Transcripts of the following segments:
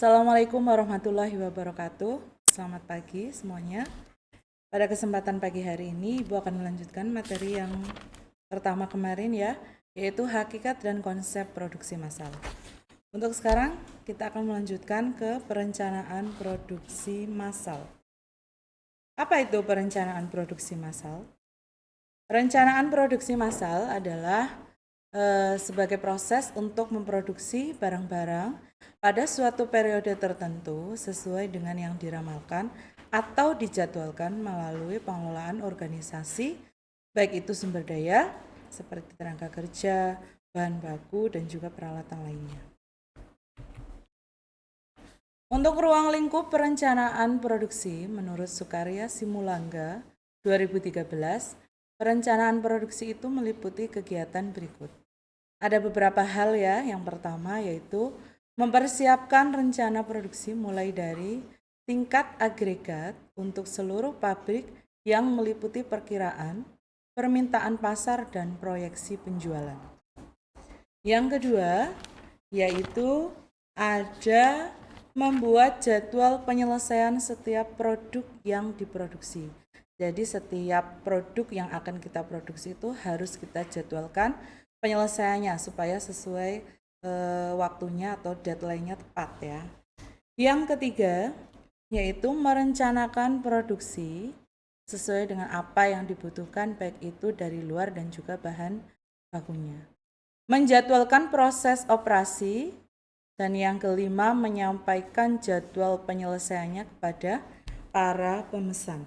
Assalamualaikum warahmatullahi wabarakatuh. Selamat pagi semuanya. Pada kesempatan pagi hari ini, Ibu akan melanjutkan materi yang pertama kemarin ya, yaitu hakikat dan konsep produksi massal. Untuk sekarang, kita akan melanjutkan ke perencanaan produksi massal. Apa itu perencanaan produksi massal? Perencanaan produksi massal adalah sebagai proses untuk memproduksi barang-barang pada suatu periode tertentu sesuai dengan yang diramalkan atau dijadwalkan melalui pengelolaan organisasi, baik itu sumber daya seperti tenaga kerja, bahan baku, dan juga peralatan lainnya. Untuk ruang lingkup perencanaan produksi menurut Sukarya Simulangga 2013, perencanaan produksi itu meliputi kegiatan berikut. Ada beberapa hal ya. Yang pertama yaitu mempersiapkan rencana produksi mulai dari tingkat agregat untuk seluruh pabrik yang meliputi perkiraan, permintaan pasar, dan proyeksi penjualan. Yang kedua yaitu ada membuat jadwal penyelesaian setiap produk yang diproduksi. Jadi setiap produk yang akan kita produksi itu harus kita jadwalkan penyelesaiannya supaya sesuai waktunya atau deadline-nya tepat ya. Yang ketiga yaitu merencanakan produksi sesuai dengan apa yang dibutuhkan baik itu dari luar dan juga bahan bakunya. Menjadwalkan proses operasi. Dan yang kelima, menyampaikan jadwal penyelesaiannya kepada para pemesan.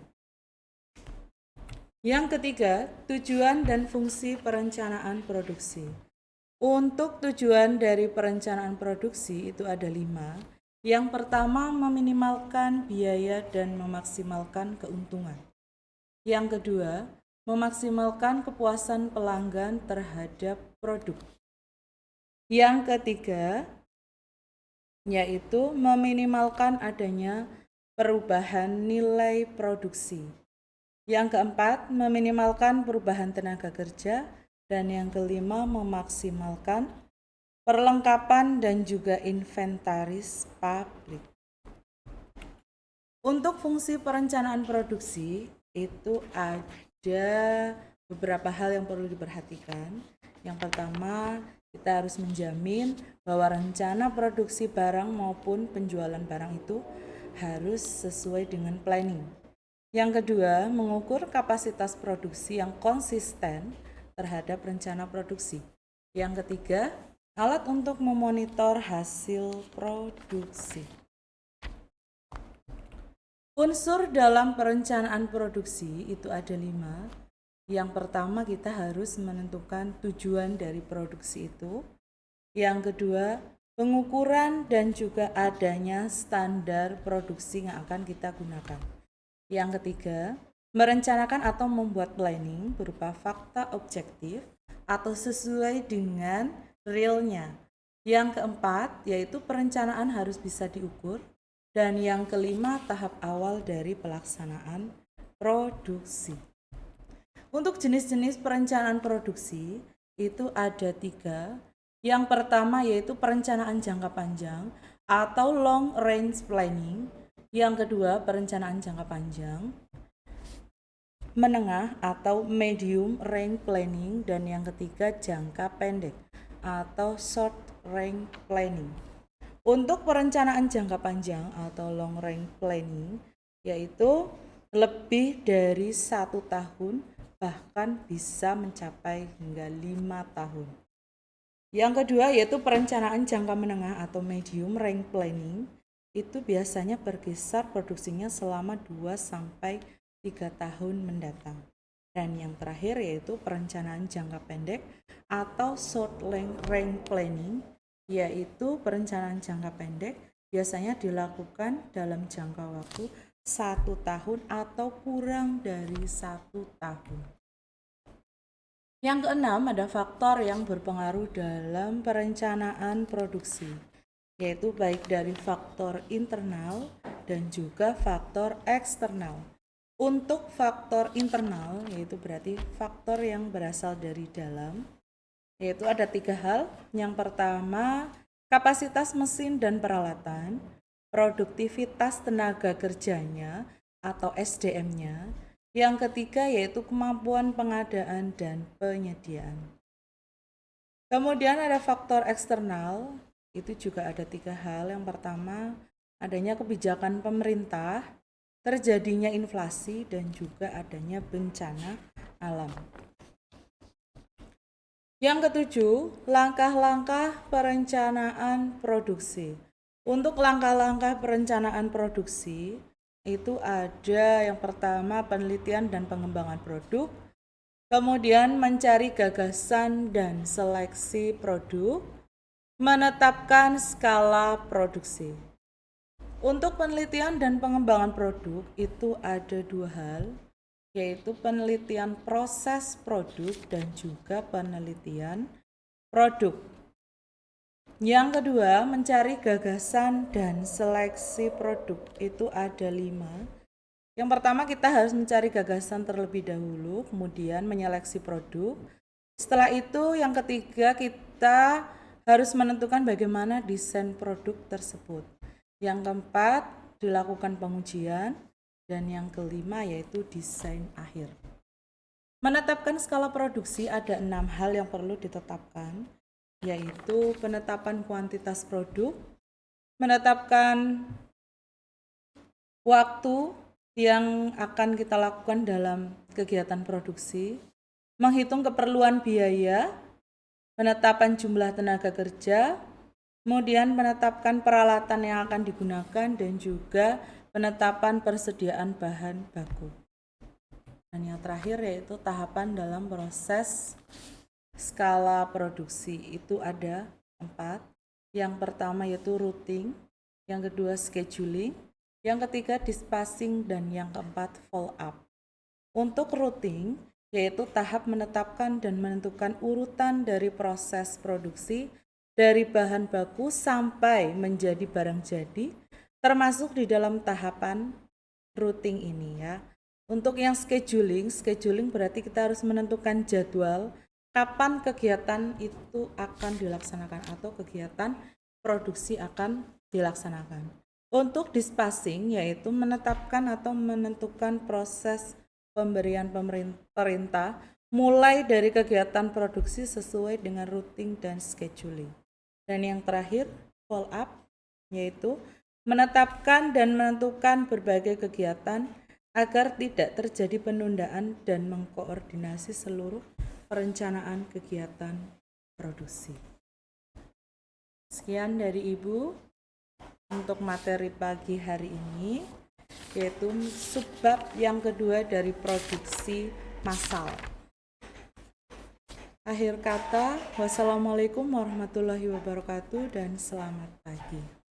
Yang ketiga, tujuan dan fungsi perencanaan produksi. Untuk tujuan dari perencanaan produksi itu ada 5. Yang pertama, meminimalkan biaya dan memaksimalkan keuntungan. Yang kedua, memaksimalkan kepuasan pelanggan terhadap produk. Yang ketiga, yaitu meminimalkan adanya perubahan nilai produksi. Yang keempat, meminimalkan perubahan tenaga kerja. Dan yang kelima, memaksimalkan perlengkapan dan juga inventaris pabrik. Untuk fungsi perencanaan produksi, itu ada beberapa hal yang perlu diperhatikan. Yang pertama, kita harus menjamin bahwa rencana produksi barang maupun penjualan barang itu harus sesuai dengan planning. Yang kedua, mengukur kapasitas produksi yang konsisten terhadap rencana produksi. Yang ketiga, alat untuk memonitor hasil produksi. Unsur dalam perencanaan produksi itu ada 5. Yang pertama, kita harus menentukan tujuan dari produksi itu. Yang kedua, pengukuran dan juga adanya standar produksi yang akan kita gunakan. Yang ketiga, merencanakan atau membuat planning berupa fakta objektif atau sesuai dengan realnya. Yang keempat, yaitu perencanaan harus bisa diukur. Dan yang kelima, tahap awal dari pelaksanaan produksi. Untuk jenis-jenis perencanaan produksi itu ada 3. Yang pertama yaitu perencanaan jangka panjang atau long range planning. Yang kedua, perencanaan jangka panjang, menengah atau medium range planning. Dan yang ketiga, jangka pendek atau short range planning. Untuk perencanaan jangka panjang atau long range planning yaitu lebih dari 1 tahun, bahkan bisa mencapai hingga 5 tahun. Yang kedua yaitu perencanaan jangka menengah atau medium range planning. Itu biasanya berkisar produksinya selama 2-3 tahun mendatang. Dan yang terakhir yaitu perencanaan jangka pendek atau short range planning, yaitu perencanaan jangka pendek biasanya dilakukan dalam jangka waktu 1 tahun atau kurang dari 1 tahun. Yang keenam, ada faktor yang berpengaruh dalam perencanaan produksi, yaitu baik dari faktor internal dan juga faktor eksternal. Untuk faktor internal, yaitu berarti faktor yang berasal dari dalam, yaitu ada 3 hal. Yang pertama, kapasitas mesin dan peralatan. produktivitas tenaga kerjanya atau SDM-nya. Yang ketiga yaitu kemampuan pengadaan dan penyediaan. Kemudian ada faktor eksternal, itu juga ada 3 hal. Yang pertama, adanya kebijakan pemerintah, terjadinya inflasi, dan juga adanya bencana alam. Yang ketujuh, langkah-langkah perencanaan produksi. Untuk langkah-langkah perencanaan produksi, itu ada yang pertama penelitian dan pengembangan produk, kemudian mencari gagasan dan seleksi produk, menetapkan skala produksi. Untuk penelitian dan pengembangan produk itu ada 2 hal, yaitu penelitian proses produk dan juga penelitian produk. Yang kedua, mencari gagasan dan seleksi produk itu ada 5. Yang pertama, kita harus mencari gagasan terlebih dahulu, kemudian menyeleksi produk. Setelah itu, yang ketiga, kita harus menentukan bagaimana desain produk tersebut. Yang keempat, dilakukan pengujian. Dan yang kelima, yaitu desain akhir. Menetapkan skala produksi ada 6 hal yang perlu ditetapkan, yaitu penetapan kuantitas produk, menetapkan waktu yang akan kita lakukan dalam kegiatan produksi, menghitung keperluan biaya, penetapan jumlah tenaga kerja, kemudian menetapkan peralatan yang akan digunakan, dan juga penetapan persediaan bahan baku. Dan yang terakhir yaitu tahapan dalam proses skala produksi itu ada 4. Yang pertama yaitu routing, yang kedua scheduling, yang ketiga dispatching, dan yang keempat follow up. Untuk routing yaitu tahap menetapkan dan menentukan urutan dari proses produksi dari bahan baku sampai menjadi barang jadi, termasuk di dalam tahapan routing ini ya. Untuk yang scheduling berarti kita harus menentukan jadwal kapan kegiatan itu akan dilaksanakan atau kegiatan produksi akan dilaksanakan. Untuk dispatching yaitu menetapkan atau menentukan proses pemberian pemerintah mulai dari kegiatan produksi sesuai dengan routing dan scheduling. Dan yang terakhir follow up yaitu menetapkan dan menentukan berbagai kegiatan agar tidak terjadi penundaan dan mengkoordinasi seluruh perencanaan kegiatan produksi. Sekian dari Ibu untuk materi pagi hari ini, yaitu subbab yang kedua dari produksi massal. Akhir kata, wassalamualaikum warahmatullahi wabarakatuh dan selamat pagi.